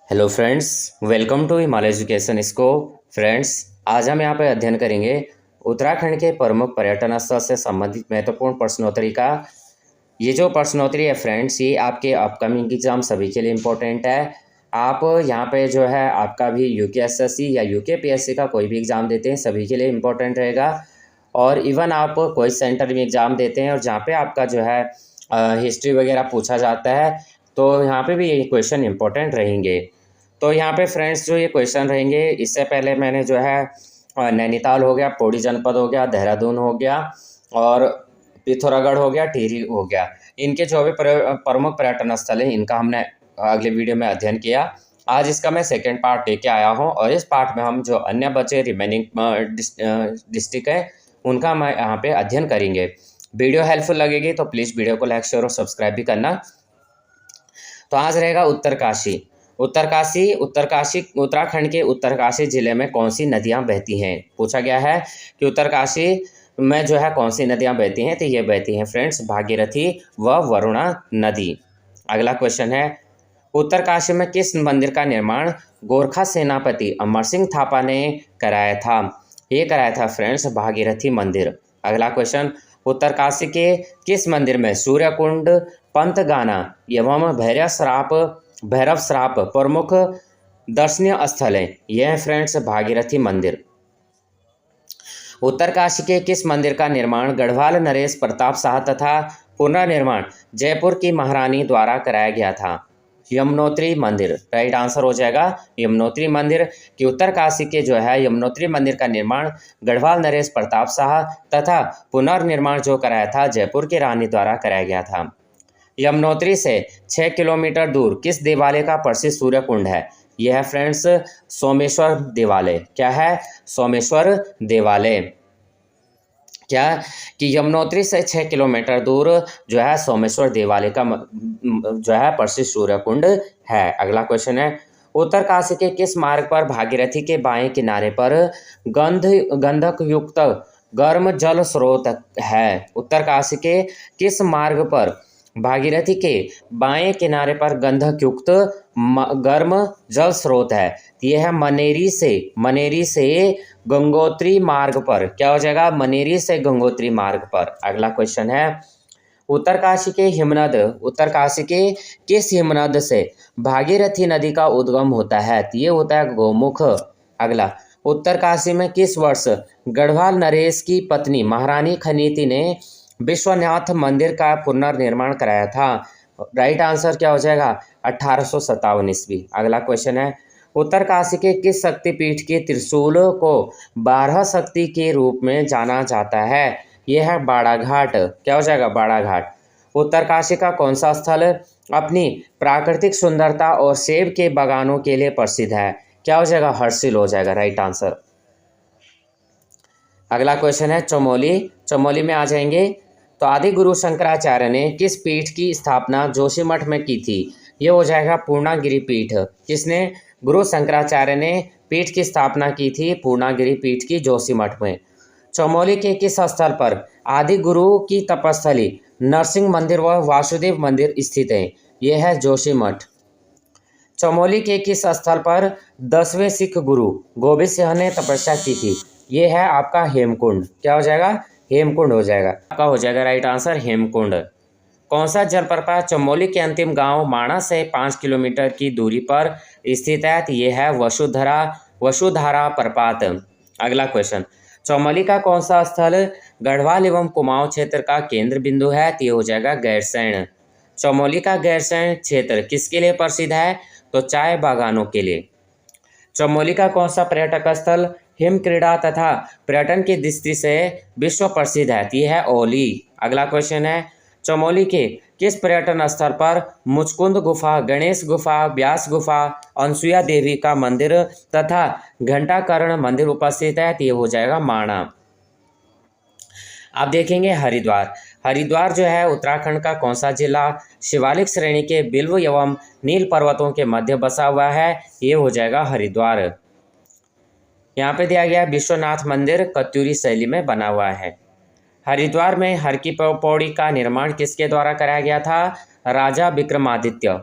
Hello friends, welcome to Himalaya education scope. Friends, आज हम यहाँ पर अध्ययन करेंगे उत्तराखंड के प्रमुख पर्यटन स्थल से संबंधित महत्वपूर्ण प्रश्नोत्तरी का। ये जो प्रश्नोत्तरी है फ्रेंड्स, ये आपके अपकमिंग एग्जाम सभी के लिए इम्पोर्टेंट है। आप यहाँ पे जो है आपका भी यूकेएसएससी या यूकेपीएससी का कोई भी एग्ज़ाम देते हैं, सभी के लिए इम्पोर्टेंट रहेगा। और इवन आप कोई सेंटर में एग्ज़ाम देते हैं और जहाँ पे आपका जो है हिस्ट्री वगैरह पूछा जाता है, तो यहाँ पे भी ये क्वेश्चन इम्पोर्टेंट रहेंगे। तो यहाँ पे फ्रेंड्स जो ये क्वेश्चन रहेंगे, इससे पहले मैंने जो है नैनीताल हो गया, पौड़ी जनपद हो गया, देहरादून हो गया और पिथौरागढ़ हो गया, टिहरी हो गया, इनके जो भी प्रमुख पर्यटन स्थल हैं, इनका हमने अगले वीडियो में अध्ययन किया। आज इसका मैं सेकेंड पार्ट लेके आया हूँ और इस पार्ट में हम जो अन्य बचे रिमेनिंग डिस्ट्रिक्ट है, उनका हम यहाँ पे अध्ययन करेंगे। वीडियो हेल्पफुल लगेगी तो प्लीज़ वीडियो को लाइक शेयर और सब्सक्राइब भी करना। तो आज रहेगा उत्तरकाशी। उत्तरकाशी उत्तराखंड के उत्तरकाशी जिले में कौन सी नदियां बहती हैं? पूछा गया है कि उत्तरकाशी में जो है कौन सी नदियां बहती हैं, तो ये बहती हैं फ्रेंड्स भागीरथी व वरुणा नदी। अगला क्वेश्चन है, उत्तरकाशी में किस मंदिर का निर्माण गोरखा सेनापति अमर सिंह थापा ने कराया था? ये कराया था फ्रेंड्स भागीरथी मंदिर। अगला क्वेश्चन, उत्तरकाशी के किस मंदिर में सूर्यकुंड, पंतगाना एवं भैरव श्राप प्रमुख दर्शनीय स्थल है? यह है फ्रेंड्स भागीरथी मंदिर। उत्तरकाशी के किस मंदिर का निर्माण गढ़वाल नरेश प्रताप शाह तथा पुनर्निर्माण जयपुर की महारानी द्वारा कराया गया था? यमुनोत्री मंदिर राइट आंसर हो जाएगा, यमुनोत्री मंदिर। कि उत्तरकाशी के जो है यमुनोत्री मंदिर का निर्माण गढ़वाल नरेश प्रताप शाह तथा पुनर्निर्माण जो कराया था जयपुर की रानी द्वारा कराया गया था। यमुनोत्री से 6 किलोमीटर दूर किस देवालय का प्रसिद्ध सूर्य कुंड है? यह है फ्रेंड्स सोमेश्वर देवालय। क्या है? सोमेश्वर देवालय। क्या कि यमुनोत्री से 6 किलोमीटर दूर जो है सोमेश्वर देवालय का जो है प्रसिद्ध सूर्य कुंड है। अगला क्वेश्चन है, उत्तरकाशी के किस मार्ग पर भागीरथी के बाएं किनारे पर गंधक युक्त गर्म जल स्रोत है? उत्तरकाशी के किस मार्ग पर भागीरथी के बाएं किनारे पर गंधक युक्त गर्म जल स्रोत है? यह है मनेरी से गंगोत्री मार्ग पर। क्या हो जाएगा? मनेरी से गंगोत्री मार्ग पर। अगला क्वेश्चन है, उत्तरकाशी के किस हिमनद से भागीरथी नदी का उद्गम होता है? ये होता है गोमुख। अगला, उत्तरकाशी में किस वर्ष गढ़वाल नरेश की पत्नी महारानी खनीति ने विश्वनाथ मंदिर का पुनर्निर्माण कराया था? राइट आंसर क्या हो जाएगा? 1857 ईस्वी। अगला क्वेश्चन है, उत्तरकाशी के किस शक्तिपीठ के त्रिशूल को 12 शक्ति के रूप में जाना जाता है? यह है बाड़ाघाट। क्या हो जाएगा? बाड़ाघाट। उत्तरकाशी का कौन सा स्थल अपनी प्राकृतिक सुंदरता और सेब के बागानों के लिए प्रसिद्ध है? क्या हो जाएगा? हर्षिल हो जाएगा राइट आंसर। अगला क्वेश्चन है चमोली में आ जाएंगे। तो आदि गुरु शंकराचार्य ने किस पीठ की स्थापना जोशीमठ में की थी? ये हो जाएगा पूर्णागिरि पीठ। किसने? गुरु शंकराचार्य ने पीठ की स्थापना की थी पूर्णागिरि पीठ की जोशीमठ में। चमोली के किस स्थल पर आदि गुरु की तपस्थली नरसिंह मंदिर व वासुदेव मंदिर स्थित है? यह है जोशीमठ। चमोली के किस स्थल पर 10वें सिख गुरु गोबिंद सिंह ने तपस्या की थी? ये है आपका हेमकुंड। क्या हो जाएगा? हेमकुंड हो जाएगा। आपका हो जाएगा राइट आंसर हेमकुंड। कौन सा जलप्रपात चमोली के अंतिम गांव माणा से 5 किलोमीटर की दूरी पर स्थित है? ये है वसुधारा प्रपात। अगला क्वेश्चन, चमोली का कौन सा स्थल गढ़वाल एवं कुमाऊं क्षेत्र का केंद्र बिंदु है? ये हो जाएगा गैरसैंण। चमोली का गैरसैंण क्षेत्र किसके लिए प्रसिद्ध है? तो चाय बागानों के लिए। चमोली का कौन सा पर्यटक स्थल हिम क्रीड़ा तथा पर्यटन की दृष्टि से विश्व प्रसिद्ध है? यह है ओली। अगला क्वेश्चन है, चमोली के किस पर्यटन स्थल पर मुचकुंद गुफा, गणेश गुफा, व्यास गुफा, अनसुया देवी का मंदिर तथा घंटाकर्ण मंदिर उपस्थित है? ये हो जाएगा माणा। आप देखेंगे हरिद्वार जो है उत्तराखंड का कौन सा जिला शिवालिक श्रेणी के बिल्व एवं नील पर्वतों के मध्य बसा हुआ है? ये हो जाएगा हरिद्वार। यहाँ पे दिया गया विश्वनाथ मंदिर कत्यूरी शैली में बना हुआ है। हरिद्वार में हर की पौड़ी का निर्माण किसके द्वारा कराया गया था? राजा विक्रमादित्य।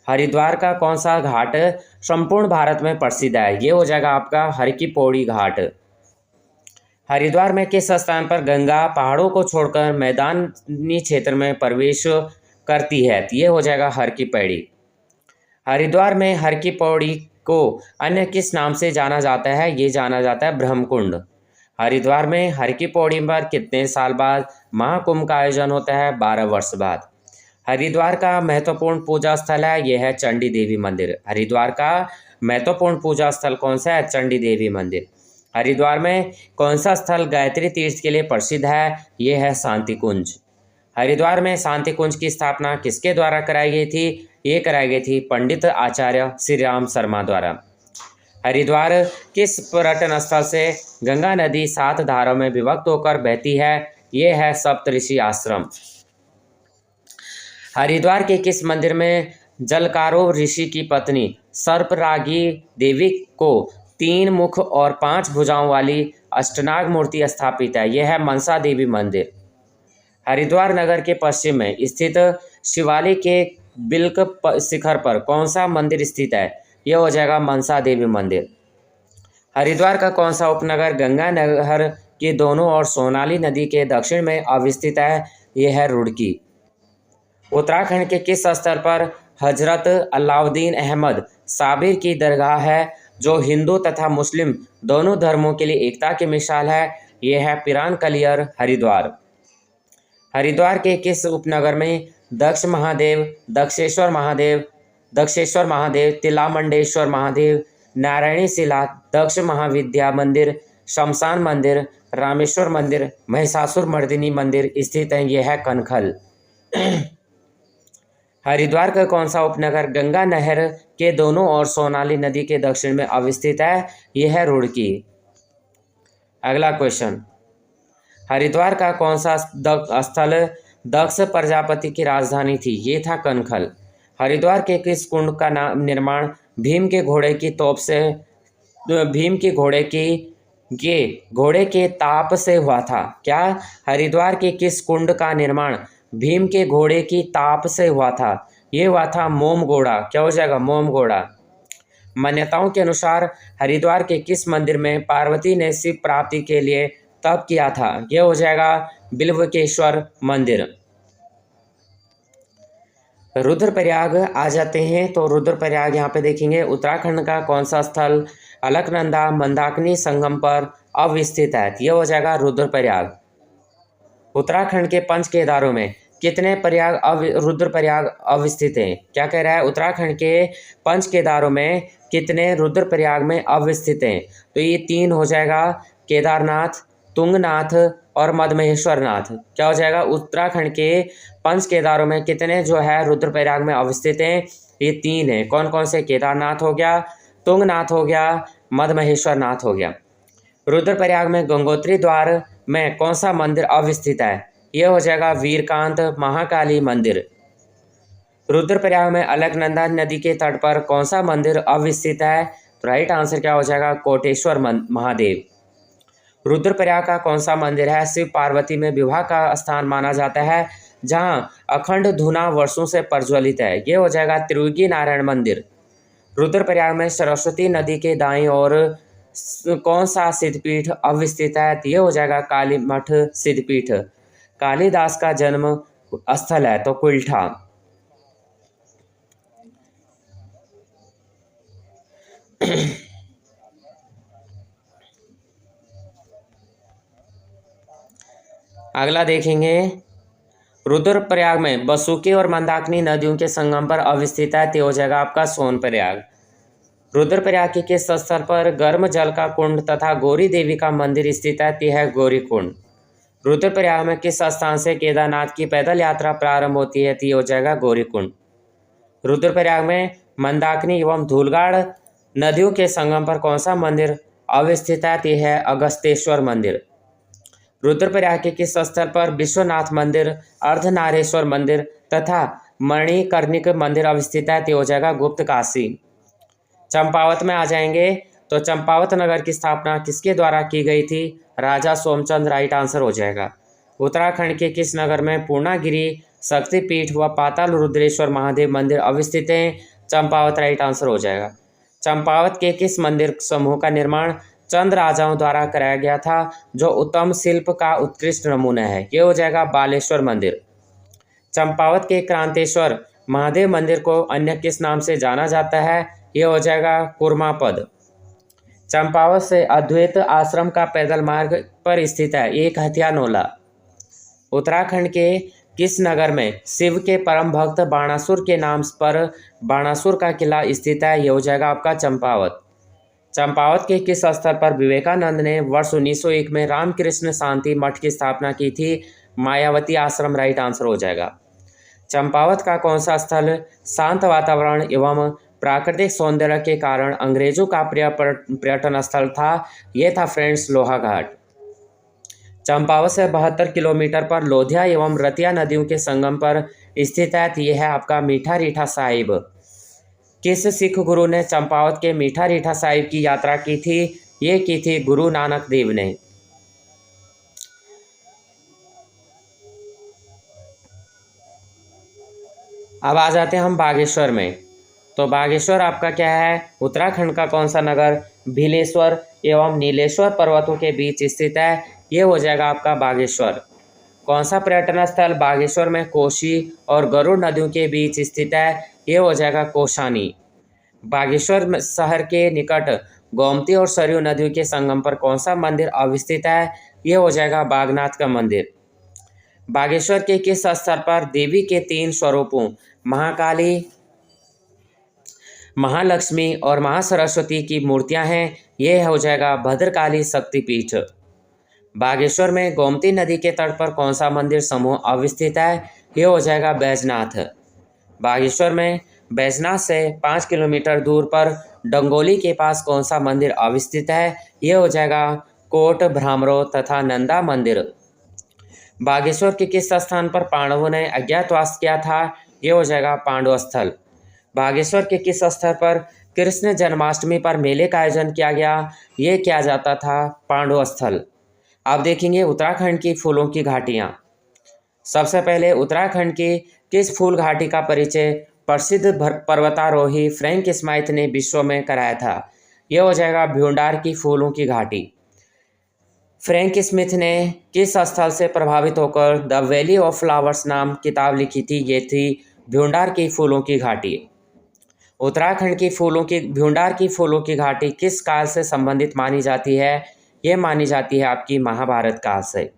हरिद्वार का कौन सा घाट संपूर्ण भारत में प्रसिद्ध है? ये हो जाएगा आपका हर की पौड़ी घाट। हरिद्वार में किस स्थान पर गंगा पहाड़ों को छोड़कर मैदानी क्षेत्र में प्रवेश करती है? ये हो जाएगा हर की पैड़ी। हरिद्वार में हर की पौड़ी को अन्य किस नाम से जाना जाता है? ये जाना जाता है ब्रह्मकुंड। हरिद्वार में हर की पौड़ी पर कितने साल बाद महाकुंभ का आयोजन होता है? 12 वर्ष बाद। हरिद्वार का महत्वपूर्ण पूजा स्थल है, यह है चंडी देवी मंदिर। हरिद्वार का महत्वपूर्ण पूजा स्थल कौन सा है? चंडी देवी मंदिर। हरिद्वार में कौन सा स्थल गायत्री तीर्थ के लिए प्रसिद्ध है? यह है शांति कुंज। हरिद्वार में शांति कुंज की स्थापना किसके द्वारा कराई गई थी? ये कराई गई थी पंडित आचार्य श्री राम शर्मा द्वारा। हरिद्वार किस पर्यटन स्थल से गंगा नदी 7 धाराओं में विभक्त होकर बहती है? ये है सप्तऋषि आश्रम। हरिद्वार के किस मंदिर में जलकारो ऋषि की पत्नी सर्परागी देवी को 3 मुख और 5 भुजाओं वाली अष्टनाग मूर्ति स्थापित है? यह है मनसा देवी मंदिर। हरिद्वार नगर के पश्चिम में स्थित शिवालिक के बिल्क शिखर पर कौन सा मंदिर स्थित है? यह हो जाएगा मनसा देवी मंदिर। हरिद्वार का कौन सा उपनगर गंगा नहर के दोनों ओर सोनाली नदी के दक्षिण में अवस्थित है? यह है रुड़की। उत्तराखंड के किस स्थल पर हजरत अलाउद्दीन अहमद साबिर की दरगाह है, जो हिंदू तथा मुस्लिम दोनों धर्मों के लिए एकता की मिसाल है? यह है पिरान कलियर हरिद्वार। हरिद्वार के किस उपनगर में दक्ष महादेव, दक्षेश्वर महादेव, तिलामंडेश्वर महादेव, नारायणी शिला, दक्ष महाविद्या मंदिर, शमशान मंदिर, रामेश्वर मंदिर, महिषासुर मर्दिनी मंदिर स्थित है? यह है कनखल। हरिद्वार का कौन सा उपनगर गंगा नहर के दोनों ओर सोनाली नदी के दक्षिण में अवस्थित है? यह है रुड़की। अगला क्वेश्चन, हरिद्वार का कौन सा स्थल दक्ष प्रजापति की राजधानी थी? ये था कनखल। हरिद्वार के किस कुंड का निर्माण भीम के घोड़े की तोप से घोड़े के ताप से हुआ था? क्या हरिद्वार के किस कुंड का निर्माण भीम के घोड़े की ताप से हुआ था? ये हुआ था मोम घोड़ा। क्या हो जाएगा? मोम घोड़ा। मान्यताओं के अनुसार हरिद्वार के किस मंदिर में पार्वती ने शिव प्राप्ति के लिए तप किया था? यह हो जाएगा बिल्वकेश्वर मंदिर। रुद्रप्रयाग आ जाते हैं, तो रुद्रप्रयाग यहाँ पे देखेंगे उत्तराखंड का कौन सा स्थल अलकनंदा मंदाकिनी संगम पर अवस्थित है? यह हो जाएगा रुद्रप्रयाग। उत्तराखंड के पंच केदारों में कितने रुद्रप्रयाग अवस्थित हैं? क्या कह रहा है? उत्तराखंड के पंच केदारों में कितने रुद्रप्रयाग में अवस्थित हैं? तो ये 3 हो जाएगा, केदारनाथ, तुंगनाथ और मदमहेश्वर नाथ। क्या हो जाएगा? उत्तराखंड के पंच केदारों में कितने जो है रुद्रप्रयाग में अवस्थित हैं? ये 3 हैं। कौन कौन से? केदारनाथ हो गया, तुंगनाथ हो गया, मदमहेश्वर नाथ हो गया। रुद्रप्रयाग में गंगोत्री द्वार में कौन सा मंदिर अवस्थित है? यह हो जाएगा वीरकांत महाकाली मंदिर। रुद्रप्रयाग में अलकनंदा नदी के तट पर कौन सा मंदिर अवस्थित है? तो राइट आंसर क्या हो जाएगा? कोटेश्वर महादेव। रुद्रप्रयाग का कौन सा मंदिर है शिव पार्वती में विवाह का स्थान माना जाता है, जहां अखंड धुना वर्षों से प्रज्वलित है? ये हो जाएगा त्रियुगी नारायण मंदिर। रुद्रप्रयाग में सरस्वती नदी के दाईं ओर कौन सा सिद्धपीठ अवस्थित है? ये हो जाएगा काली मठ सिद्धपीठ। कालिदास का जन्म स्थल है तो कुल्ठा। अगला देखेंगे, रुद्रप्रयाग में बसुकी और मंदाकिनी नदियों के संगम पर अवस्थित है, तो हो जाएगा आपका सोनप्रयाग। रुद्रप्रयाग के किस स्थल पर गर्म जल का कुंड तथा गौरी देवी का मंदिर स्थित है? तो है गौरी कुंड। रुद्रप्रयाग में किस स्थान से केदारनाथ की पैदल यात्रा प्रारंभ होती है? तो हो जाएगा गौरी कुंड। रुद्रप्रयाग में मंदाकिनी एवं धूलगाड़ नदियों के संगम पर कौन सा मंदिर अवस्थित है? तो है अगस्तेश्वर मंदिर। रुद्रप्रयाग के किस स्थल पर विश्वनाथ मंदिर, अर्धनारेश्वर मंदिर तथा मणिकर्णिक मंदिर अवस्थित है? तो हो जाएगा गुप्त काशी। चंपावत में आ जाएंगे, तो चंपावत नगर की स्थापना किसके द्वारा की गई थी? राजा सोमचंद राइट आंसर हो जाएगा। उत्तराखंड के किस नगर में पूर्णागिरि शक्तिपीठ व पाताल रुद्रेश्वर महादेव मंदिर अवस्थित हैं? चंपावत राइट आंसर हो जाएगा। चंपावत के किस मंदिर समूह का निर्माण चंद राजाओं द्वारा कराया गया था, जो उत्तम शिल्प का उत्कृष्ट नमूना है? ये हो जाएगा बालेश्वर मंदिर। चंपावत के क्रांतेश्वर महादेव मंदिर को अन्य किस नाम से जाना जाता है? ये हो जाएगा कुर्मापद। चंपावत से अद्वैत आश्रम का पैदल मार्ग पर स्थित है? एक हथियानोला। उत्तराखंड के किस नगर में शिव के परम भक्त बाणासुर के नाम पर बाणासुर का किला स्थित है? ये हो जाएगा आपका चंपावत। चंपावत के किस स्थल पर विवेकानंद ने वर्ष 1901 में रामकृष्ण शांति मठ की स्थापना की थी? मायावती आश्रम राइट आंसर हो जाएगा। चंपावत का कौन सा स्थल शांत वातावरण एवं प्राकृतिक सौंदर्य के कारण अंग्रेजों का प्रिय पर्यटन स्थल था? यह था फ्रेंड्स लोहाघाट। चंपावत से 72 किलोमीटर पर लोधिया एवं रतिया नदियों के संगम पर स्थित है। यह है आपका मीठा रीठा साहिब। किस सिख गुरु ने चंपावत के मीठा रीठा साहिब की यात्रा की थी? ये की थी गुरु नानक देव ने। अब आ जाते हैं हम बागेश्वर में। तो बागेश्वर आपका क्या है? उत्तराखंड का कौन सा नगर भीलेश्वर एवं नीलेश्वर पर्वतों के बीच स्थित है? ये हो जाएगा आपका बागेश्वर। कौन सा पर्यटन स्थल बागेश्वर में कोसी और गरुड़ नदियों के बीच स्थित है? ये हो जाएगा कोसानी। बागेश्वर शहर के निकट गोमती और सरयू नदियों के संगम पर कौन सा मंदिर अवस्थित है? ये हो जाएगा बागनाथ का मंदिर। बागेश्वर के किस स्थल पर देवी के 3 स्वरूपों महाकाली, महालक्ष्मी और महासरस्वती की मूर्तियां हैं? ये हो जाएगा भद्रकाली शक्तिपीठ। बागेश्वर में गोमती नदी के तट पर कौन सा मंदिर समूह अवस्थित है? ये हो जाएगा बैजनाथ। बागेश्वर में बैजनाथ से 5 किलोमीटर दूर पर डंगोली के पास कौन सा मंदिर अवस्थित है? ये हो जाएगा कोट भ्रामरो तथा नंदा मंदिर। बागेश्वर के किस स्थान पर पांडवों ने अज्ञातवास किया था? ये हो जाएगा पांडव स्थल। बागेश्वर के किस स्थल पर कृष्ण जन्माष्टमी पर मेले का आयोजन किया गया? ये किया जाता था पांडव स्थल। अब देखेंगे उत्तराखंड की फूलों की घाटियाँ। सबसे पहले उत्तराखंड की किस फूल घाटी का परिचय प्रसिद्ध पर्वतारोही फ्रैंक स्माइथ ने विश्व में कराया था? यह हो जाएगा भ्यूंडार की फूलों की घाटी। फ्रैंक स्मिथ ने किस स्थल से प्रभावित होकर द वैली ऑफ फ्लावर्स नाम किताब लिखी थी? ये थी भ्यूंडार की फूलों की घाटी। उत्तराखंड की फूलों की भ्यूंडार की फूलों की घाटी किस काल से संबंधित मानी जाती है? ये मानी जाती है आपकी महाभारत काल से।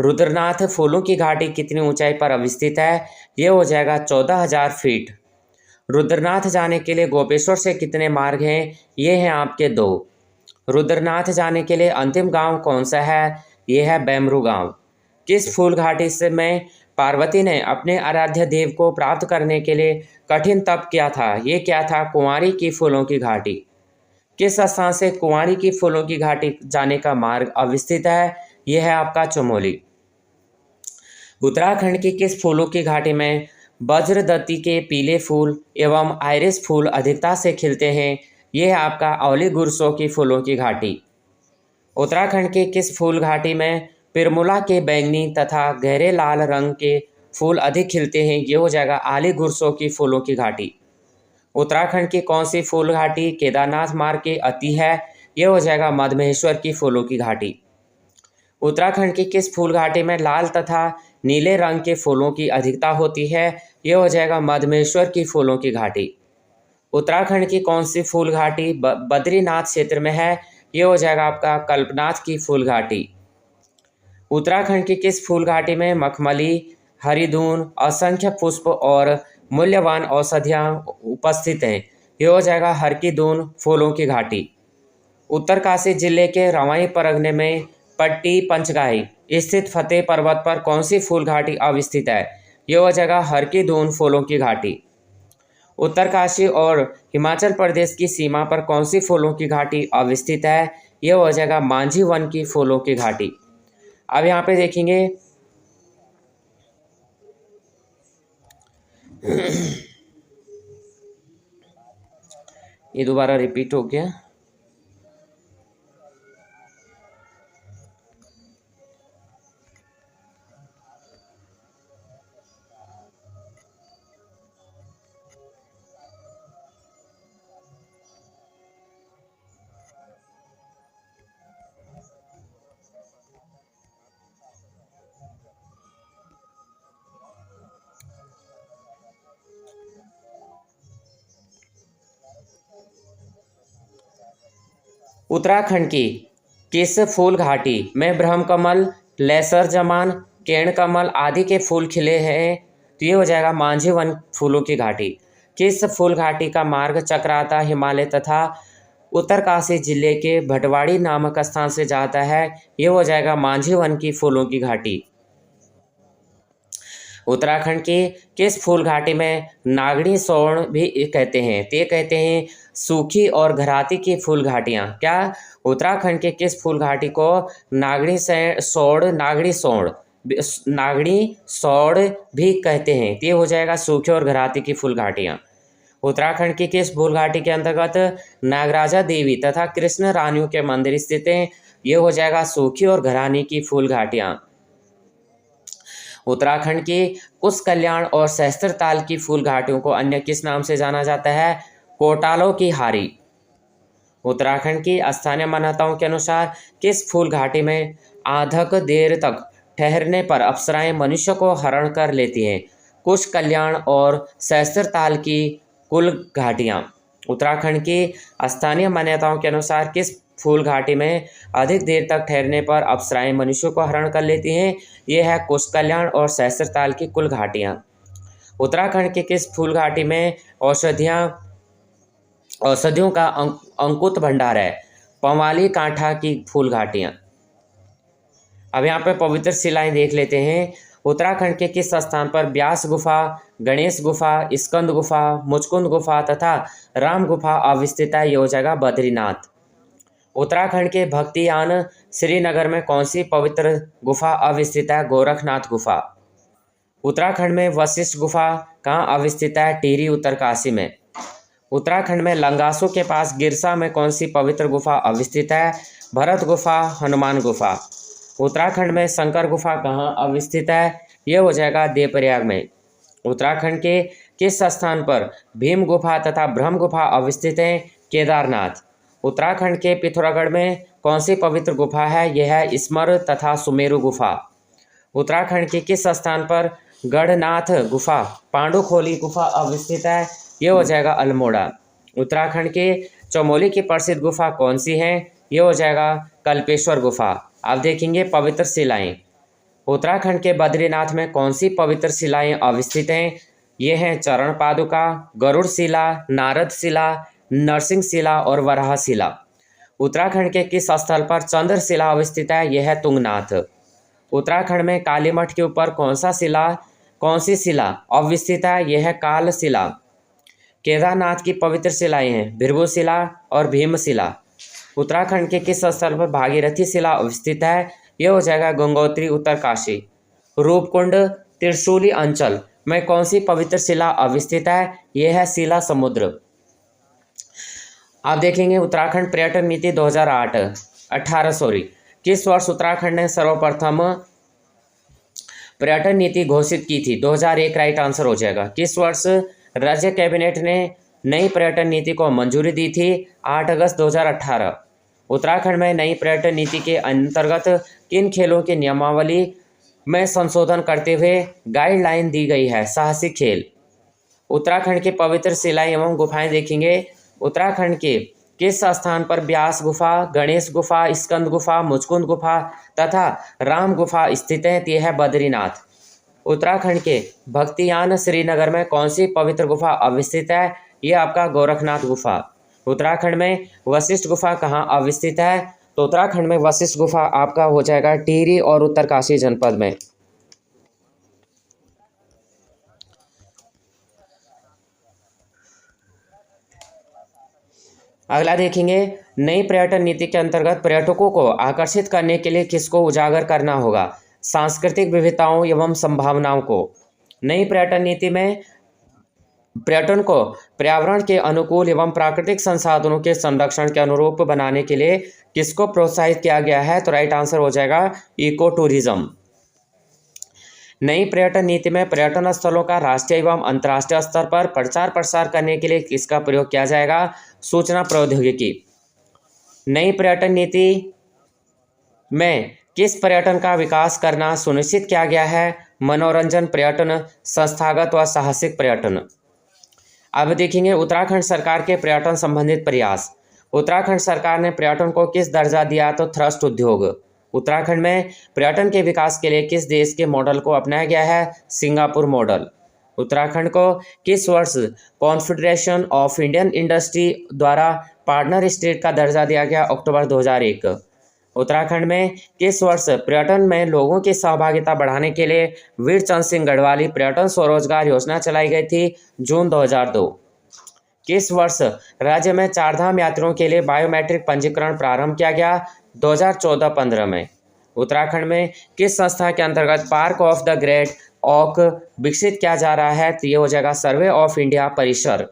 रुद्रनाथ फूलों की घाटी कितनी ऊंचाई पर अवस्थित है? ये हो जाएगा 14,000 फीट। रुद्रनाथ जाने के लिए गोपेश्वर से कितने मार्ग हैं? ये हैं आपके 2। रुद्रनाथ जाने के लिए अंतिम गांव कौन सा है? ये है बैमरू गांव। किस फूल घाटी से में पार्वती ने अपने आराध्य देव को प्राप्त करने के लिए कठिन तप किया था? ये क्या था? कुंवारी की फूलों की घाटी। किस स्थान से कुंवारी की फूलों की घाटी जाने का मार्ग अवस्थित है? यह है आपका चमोली। उत्तराखंड की किस फूलों की घाटी में वज्रदत्ती के पीले फूल एवं आइरिस फूल अधिकता से खिलते हैं? यह है आपका औली गुरसों की फूलों की घाटी। उत्तराखंड के किस फूल घाटी में पिरमुला के बैंगनी तथा गहरे लाल रंग के फूल अधिक खिलते हैं? ये हो जाएगा आली गुरसों की फूलों की घाटी। उत्तराखंड की कौन सी फूल घाटी केदारनाथ मार्ग के अति है? ये हो जाएगा मधमेश्वर की फूलों की घाटी। उत्तराखंड की किस फूल घाटी में लाल तथा नीले रंग के फूलों की अधिकता होती है? ये हो जाएगा मधमेश्वर की फूलों की घाटी। उत्तराखंड की कौन सी फूल घाटी बद्रीनाथ क्षेत्र में है? ये हो जाएगा आपका कल्पनाथ की फूल घाटी। उत्तराखंड की किस फूल घाटी में मखमली, हरिधून, असंख्य पुष्प और मूल्यवान औषधियाँ उपस्थित हैं? ये हो जाएगा हरकी-दून फूलों की घाटी। उत्तरकाशी जिले के रवाई परगने में पट्टी पंचगाई स्थित फतेह पर्वत पर कौन सी फूल घाटी अवस्थित है? ये हो जाएगा हरकी-दून फूलों की घाटी। उत्तरकाशी और हिमाचल प्रदेश की सीमा पर कौन सी फूलों की घाटी अवस्थित है? ये हो जाएगा मांझी वन की फूलों की घाटी। अब यहाँ पे देखेंगे ये दोबारा रिपीट हो गया। उत्तराखंड की किस फूल घाटी में ब्रह्मकमल, लेसर जमान, केण कमल आदि के फूल खिले हैं? तो ये हो जाएगा मांझी वन फूलों की घाटी। किस फूल घाटी का मार्ग चक्राता हिमालय तथा उत्तरकाशी जिले के भटवाड़ी नामक स्थान से जाता है? ये हो जाएगा मांझी वन की फूलों की घाटी। उत्तराखंड की किस फूल घाटी में नागणी सोण भी कहते हैं? तो ये कहते हैं सूखी और घराती की फूल घाटियाँ। क्या? उत्तराखंड के किस फूल घाटी को नागणी सोड़ भी कहते हैं? तो ये हो जाएगा सूखी और घराती की फूल घाटियाँ। उत्तराखंड की किस फूल घाटी के अंतर्गत नागराजा देवी तथा कृष्ण रानियों के मंदिर स्थित हैं? ये हो जाएगा सूखी और घरानी की फूल घाटियाँ। उत्तराखंड की कुश कल्याण और सहस्त्रताल की फूल घाटियों को अन्य किस नाम से जाना जाता है? कोटालों की हारी। उत्तराखंड की स्थानीय मान्यताओं के अनुसार किस फूल घाटी में अधिक देर तक ठहरने पर अप्सराएं मनुष्य को हरण कर लेती हैं? कुश कल्याण और सहस्त्रताल की कुल घाटियाँ। उत्तराखंड की स्थानीय मान्यताओं के अनुसार किस फूल घाटी में अधिक देर तक ठहरने पर अप्सराएं मनुष्यों को हरण कर लेती हैं? ये है कुश कल्याण और सहस्त्रताल की कुल घाटियाँ। उत्तराखंड के किस फूल घाटी में औषधियों का अंकुत भंडार है? पंवाली कांठा की फूल घाटियाँ। अब यहाँ पे पवित्र शिलाएं देख लेते हैं। उत्तराखंड के किस स्थान पर व्यास गुफा, गणेश गुफा, स्कंद गुफा, मुचकुंद गुफा तथा राम गुफा अवस्थित है? ये हो जाएगा बद्रीनाथ। उत्तराखंड के भक्तियान श्रीनगर में कौन सी पवित्र गुफा अवस्थित है? गोरखनाथ गुफा। उत्तराखंड में वशिष्ठ गुफा कहाँ अवस्थित है? टिहरी उत्तरकाशी में। उत्तराखंड में लंगासू के पास गिरसा में कौन सी पवित्र गुफा अवस्थित है? भरत गुफा, हनुमान गुफा। उत्तराखंड में शंकर गुफा कहाँ अवस्थित है? यह हो जाएगा देवप्रयाग में। उत्तराखंड के किस स्थान पर भीम गुफा तथा ब्रह्म गुफा अवस्थित है? केदारनाथ। उत्तराखंड के पिथौरागढ़ में कौन सी पवित्र गुफा है? यह है स्मर तथा सुमेरु गुफा। उत्तराखंड के किस स्थान पर गढ़नाथ गुफा, पांडुखोली गुफा अवस्थित है? यह हो जाएगा अल्मोड़ा। उत्तराखंड के चमोली की प्रसिद्ध गुफा कौन सी है? यह हो जाएगा कल्पेश्वर गुफा। अब देखेंगे पवित्र शिलाएं। उत्तराखंड के बद्रीनाथ में कौन सी पवित्र शिलाएं अवस्थित हैं? ये हैं चरण पादुका, गरुड़ शिला, नारद शिला, नरसिंह शिला और वराह शिला। उत्तराखंड के किस स्थल पर चंद्र शिला अवस्थित है? यह है तुंगनाथ। उत्तराखंड में काली मठ के ऊपर कौन सी शिला अवस्थित है? यह है काल शिला। केदारनाथ की पवित्र शिलाएं हैं भृगु शिला और भीम शिला। उत्तराखंड के किस स्थल पर भागीरथी शिला अवस्थित है? यह हो जाएगा गंगोत्री उत्तरकाशी। रूपकुंड त्रिशूली अंचल में कौन सी पवित्र शिला अवस्थित है? यह है शिला समुद्र। आप देखेंगे उत्तराखंड पर्यटन नीति 2018 किस वर्ष उत्तराखंड ने सर्वप्रथम पर्यटन नीति घोषित की थी? 2001 राइट आंसर हो जाएगा। किस वर्ष राज्य कैबिनेट ने नई पर्यटन नीति को मंजूरी दी थी? 8 अगस्त 2018। उत्तराखंड में नई पर्यटन नीति के अंतर्गत किन खेलों की नियमावली में संशोधन करते हुए गाइडलाइन दी गई है? साहसिक खेल। उत्तराखंड के पवित्र शिलाएं एवं गुफाएं देखेंगे। उत्तराखंड के किस स्थान पर व्यास गुफा, गणेश गुफा, स्कंद गुफा, मुचकुंद गुफा तथा राम गुफा स्थित है? यह है बद्रीनाथ। उत्तराखंड के भक्तियान श्रीनगर में कौन सी पवित्र गुफा अवस्थित है? यह आपका गोरखनाथ गुफा। उत्तराखंड में वशिष्ठ गुफा कहाँ अवस्थित है? तो उत्तराखंड में वशिष्ठ गुफा आपका हो जाएगा टिहरी और उत्तरकाशी जनपद में। अगला देखेंगे नई पर्यटन नीति के अंतर्गत पर्यटकों को आकर्षित करने के लिए किसको उजागर करना होगा? सांस्कृतिक विविधताओं एवं संभावनाओं को। नई पर्यटन नीति में पर्यटन को पर्यावरण के अनुकूल एवं प्राकृतिक संसाधनों के संरक्षण के अनुरूप बनाने के लिए किसको प्रोत्साहित किया गया है? तो राइट आंसर हो जाएगा इको टूरिज्म। नई पर्यटन नीति में पर्यटन स्थलों का राष्ट्रीय एवं अंतर्राष्ट्रीय स्तर पर प्रचार प्रसार करने के लिए किसका प्रयोग किया जाएगा? सूचना प्रौद्योगिकी। नई पर्यटन नीति में किस पर्यटन का विकास करना सुनिश्चित किया गया है? मनोरंजन पर्यटन, संस्थागत व साहसिक पर्यटन। अब देखेंगे उत्तराखंड सरकार के पर्यटन संबंधित प्रयास। उत्तराखंड सरकार ने पर्यटन को किस दर्जा दिया? तो थ्रस्ट उद्योग। उत्तराखंड में पर्यटन के विकास के लिए किस देश के मॉडल को अपनाया गया है? Singapore model. उत्तराखंड को किस वर्ष कॉन्फेडरेशन ऑफ इंडियन इंडस्ट्री द्वारा पार्टनर स्टेट का दर्जा दिया गया? अक्टूबर 2001। उत्तराखंड में किस वर्ष पर्यटन में लोगों की सहभागिता बढ़ाने के लिए वीर चंद सिंह गढ़वाली पर्यटन स्वरोजगार योजना चलाई गई थी? जून 2002। किस वर्ष राज्य में चारधाम यात्रियों के लिए बायोमेट्रिक पंजीकरण प्रारंभ किया गया? 2014-15 में। उत्तराखंड में किस संस्था के अंतर्गत park of the great oak विकसित किया जा रहा है? तो ये हो जाएगा सर्वे ऑफ इंडिया परिसर।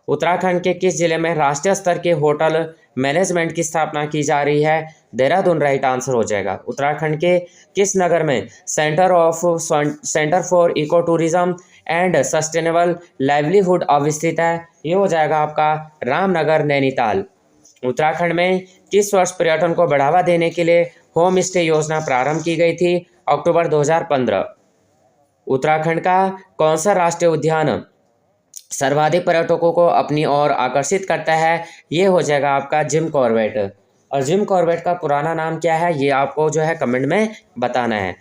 उत्तराखंड के किस जिले में राष्ट्रीय स्तर के होटल मैनेजमेंट की स्थापना की जा रही है? देहरादून राइट आंसर हो जाएगा। उत्तराखंड के किस नगर में centre for eco tourism and sustainable livelihood अवस्थित है? ये हो जाएगा आपका रामनगर नैनीताल। उत्तराखंड में किस वर्ष पर्यटन को बढ़ावा देने के लिए होम स्टे योजना प्रारंभ की गई थी? अक्टूबर 2015। उत्तराखंड का कौन सा राष्ट्रीय उद्यान सर्वाधिक पर्यटकों को अपनी ओर आकर्षित करता है? ये हो जाएगा आपका जिम कॉर्बेट। और जिम कॉर्बेट का पुराना नाम क्या है, ये आपको जो है कमेंट में बताना है।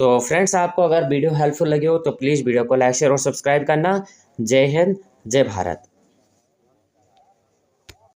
तो फ्रेंड्स, आपको अगर वीडियो हेल्पफुल लगी हो तो प्लीज़ वीडियो को लाइक शेयर और सब्सक्राइब करना। जय हिंद, जय भारत।